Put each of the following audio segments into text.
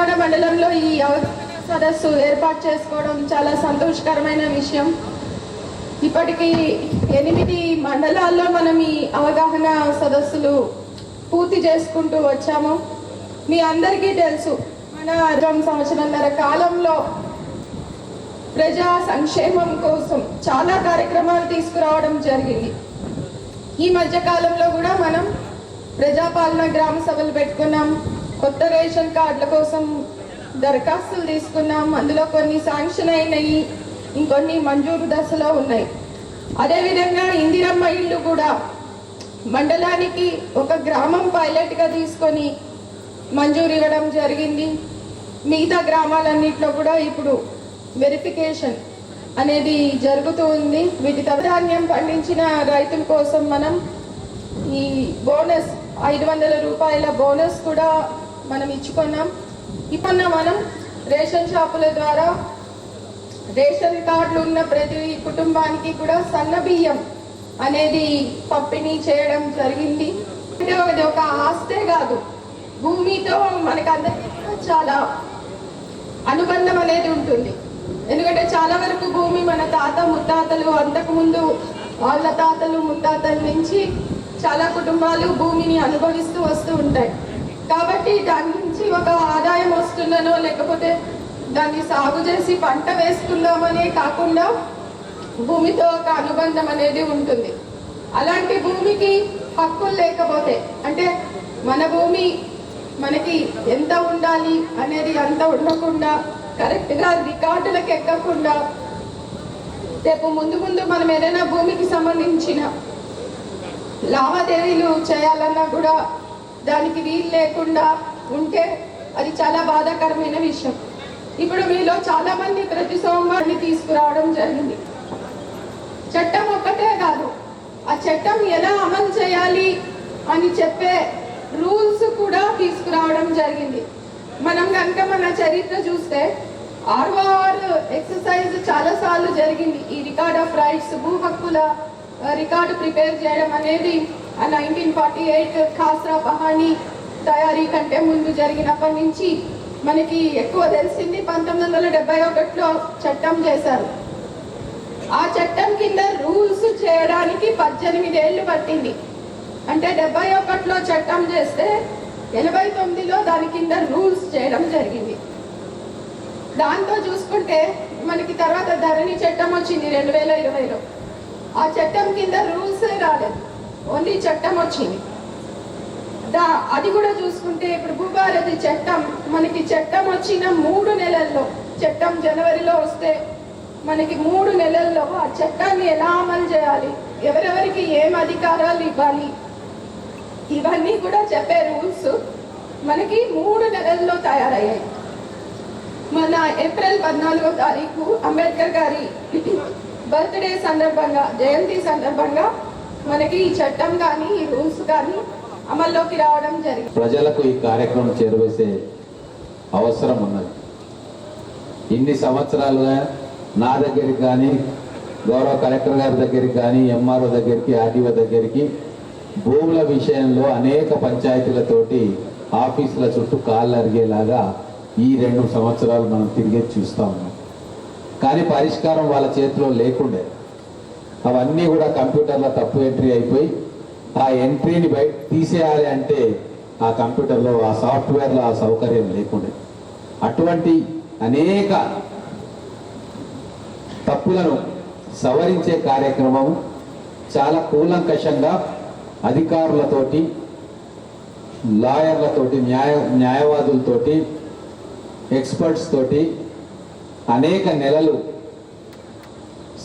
ధర్మాన మండలంలో ఈ సదస్సు ఏర్పాటు చేసుకోవడం చాలా సంతోషకరమైన విషయం. ఇప్పటికీ 8 మండలాల్లో మనం ఈ అవగాహన సదస్సులు పూర్తి చేసుకుంటూ వచ్చాము. మీ అందరికీ తెలుసు, మన 2 సంవత్సరాల కాలంలో ప్రజా సంక్షేమం కోసం చాలా కార్యక్రమాలు తీసుకురావడం జరిగింది. ఈ మధ్య కాలంలో కూడా మనం ప్రజాపాలన గ్రామ సభలు పెట్టుకున్నాం, కొత్త రేషన్ కార్డుల కోసం దరఖాస్తులు తీసుకున్నాం. అందులో కొన్ని శాంక్షన్ అయినాయి, ఇంకొన్ని మంజూరు దశలో ఉన్నాయి. అదేవిధంగా ఇందిరమ్మ ఇళ్ళు కూడా మండలానికి ఒక గ్రామం పైలట్గా తీసుకొని మంజూరు ఇవ్వడం జరిగింది. మిగతా గ్రామాలన్నింటిలో కూడా ఇప్పుడు వెరిఫికేషన్ అనేది జరుగుతూ ఉంది. వీటి ధాన్యం పండించిన రైతుల కోసం మనం ఈ బోనస్ 500 రూపాయల బోనస్ కూడా మనం ఇచ్చుకున్నాం. ఇప్పుడు మనం రేషన్ షాపుల ద్వారా రేషన్ కార్డులు ఉన్న ప్రతి కుటుంబానికి కూడా సన్న బియ్యం అనేది పంపిణీ చేయడం జరిగింది. అంటే అది ఒక ఆస్తే కాదు, భూమితో మనకందరికీ చాలా అనుబంధం అనేది ఉంటుంది. ఎందుకంటే చాలా వరకు భూమి మన తాత ముత్తాతలు, అంతకుముందు వాళ్ళ తాతలు ముత్తాతల నుంచి చాలా కుటుంబాలు భూమిని అనుభవిస్తూ వస్తూ ఉంటాయి. కాబట్టి దాని నుంచి ఒక ఆదాయం వస్తుందనో లేకపోతే దాన్ని సాగు చేసి పంట వేసుకుందామనే కాకుండా భూమితో ఒక అనుబంధం అనేది ఉంటుంది. అలాంటి భూమికి హక్కులు లేకపోతే, అంటే మన భూమి మనకి ఎంత ఉండాలి అనేది అంత ఉండకుండా, కరెక్ట్గా రికార్డులకు ఎక్కకుండా, రేపు ముందు మనం ఏదైనా భూమికి సంబంధించిన లావాదేవీలు చేయాలన్నా కూడా దానికి వీలు లేకుండా ఉంటే అది చాలా బాధాకరమైన విషయం. ఇప్పుడు మీలో చాలా మంది ప్రతి సోమవారాన్ని తీసుకురావడం జరిగింది. చట్టం ఒక్కటే కాదు, ఆ చట్టం ఎలా అమలు చేయాలి అని చెప్పే రూల్స్ కూడా తీసుకురావడం జరిగింది. మనం కనుక మన చరిత్ర చూస్తే ROR ఎక్సర్సైజ్ చాలా సార్లు జరిగింది. ఈ రికార్డ్ ఆఫ్ రైట్స్, భూ హక్కుల రికార్డు ప్రిపేర్ చేయడం అనేది 1948 ఖాస్రా బహానీ తయారీ కంటే ముందు జరిగినప్పటి నుంచి మనకి ఎక్కువ తెలిసింది. 1971లో చట్టం చేశారు. ఆ చట్టం కింద రూల్స్ చేయడానికి 18 ఏళ్ళు పట్టింది. అంటే 71లో చట్టం చేస్తే 89లో దాని కింద రూల్స్ చేయడం జరిగింది. దాంతో చూసుకుంటే మనకి తర్వాత ధరణి చట్టం వచ్చింది 2020లో. ఆ చట్టం కింద రూల్సే రాలేదు, ఓన్లీ చట్టం వచ్చింది. అది కూడా చూసుకుంటే ఇప్పుడు భూభారతి చట్టం, మనకి చట్టం వచ్చిన 3 నెలల్లో, చట్టం జనవరిలో వస్తే మనకి 3 నెలల్లో ఆ చట్టాన్ని ఎలా అమలు చేయాలి, ఎవరెవరికి ఏం అధికారాలు ఇవ్వాలి, ఇవన్నీ కూడా చెప్పే రూల్స్ మనకి 3 నెలల్లో తయారయ్యాయి. మన ఏప్రిల్ 14వ తారీఖు అంబేద్కర్ గారి బర్త్డే సందర్భంగా, జయంతి సందర్భంగా మనకి ఈ చట్టం కానీ ఈ రూల్స్ కానీ అమల్లోకి రావడం జరిగింది. ప్రజలకు ఈ కార్యక్రమం చేరవేసే అవసరం ఉన్నది. ఇన్ని సంవత్సరాలుగా నా దగ్గరికి కానీ, గౌరవ కలెక్టర్ గారి దగ్గరికి కానీ, MRO దగ్గరికి, RDO దగ్గరికి భూముల విషయంలో అనేక పంచాయతీలతోటి ఆఫీసుల చుట్టూ కాళ్ళు అరిగేలాగా ఈ 2 సంవత్సరాలు మనం తిరిగి చూస్తూ ఉన్నాం. కానీ పరిష్కారం వాళ్ళ చేతిలో లేకుండే. అవన్నీ కూడా కంప్యూటర్లో తప్పు ఎంట్రీ అయిపోయి ఆ ఎంట్రీని బయట తీసేయాలి అంటే ఆ కంప్యూటర్లో, ఆ సాఫ్ట్వేర్లో ఆ సౌకర్యం లేకుండే. అటువంటి అనేక తప్పులను సవరించే కార్యక్రమం చాలా కూలంకషంగా అధికారులతోటి, లాయర్లతోటి, న్యాయవాదులతోటి, ఎక్స్పర్ట్స్ తోటి అనేక నెలలు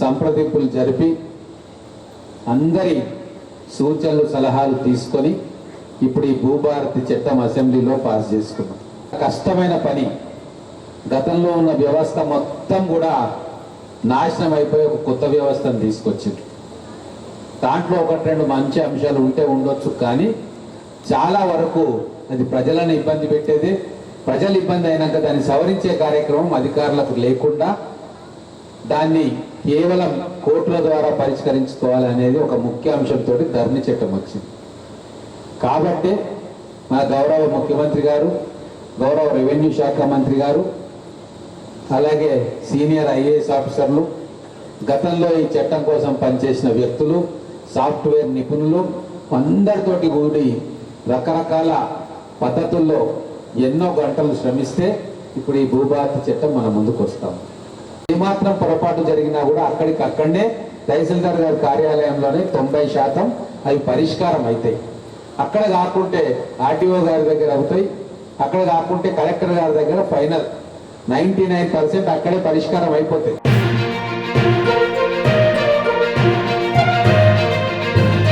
సంప్రదింపులు జరిపి అందరి సూచనలు సలహాలు తీసుకొని ఇప్పుడు ఈ భూభారతి చట్టం అసెంబ్లీలో పాస్ చేసుకున్నాం. కష్టమైన పని. గతంలో ఉన్న వ్యవస్థ మొత్తం కూడా నాశనం అయిపోయి ఒక కొత్త వ్యవస్థను తీసుకొచ్చింది. దాంట్లో 1-2 మంచి అంశాలు ఉంటే ఉండొచ్చు, కానీ చాలా వరకు అది ప్రజలను ఇబ్బంది పెట్టేది. ప్రజలు ఇబ్బంది అయినాక దాన్ని సవరించే కార్యక్రమం అధికారులకు లేకుండా దాన్ని కేవలం కోర్టుల ద్వారా పరిష్కరించుకోవాలనేది ఒక ముఖ్య అంశంతో ధరణి చట్టం వచ్చింది. కాబట్టి మా గౌరవ ముఖ్యమంత్రి గారు గౌరవ రెవెన్యూ శాఖ మంత్రి గారు, అలాగే సీనియర్ ఐఏఎస్ ఆఫీసర్లు, గతంలో ఈ చట్టం కోసం పనిచేసిన వ్యక్తులు, సాఫ్ట్వేర్ నిపుణులు అందరితోటి కూడి రకరకాల పద్ధతుల్లో ఎన్నో గంటలు శ్రమిస్తే ఇప్పుడు ఈ భూభారతి చట్టం మన ముందుకు వస్తాం. ఏమాత్రం పొరపాటు జరిగినా కూడా అక్కడికక్కడనే తహసీల్దార్ గారి కార్యాలయంలోనే 90% అవి పరిష్కారం అవుతాయి. అక్కడ కాకుంటే ఆర్టీఓ గారి దగ్గర అవుతాయి, అక్కడ కాకుంటే కలెక్టర్ గారి దగ్గర ఫైనల్ 99% అక్కడే పరిష్కారం అయిపోతాయి.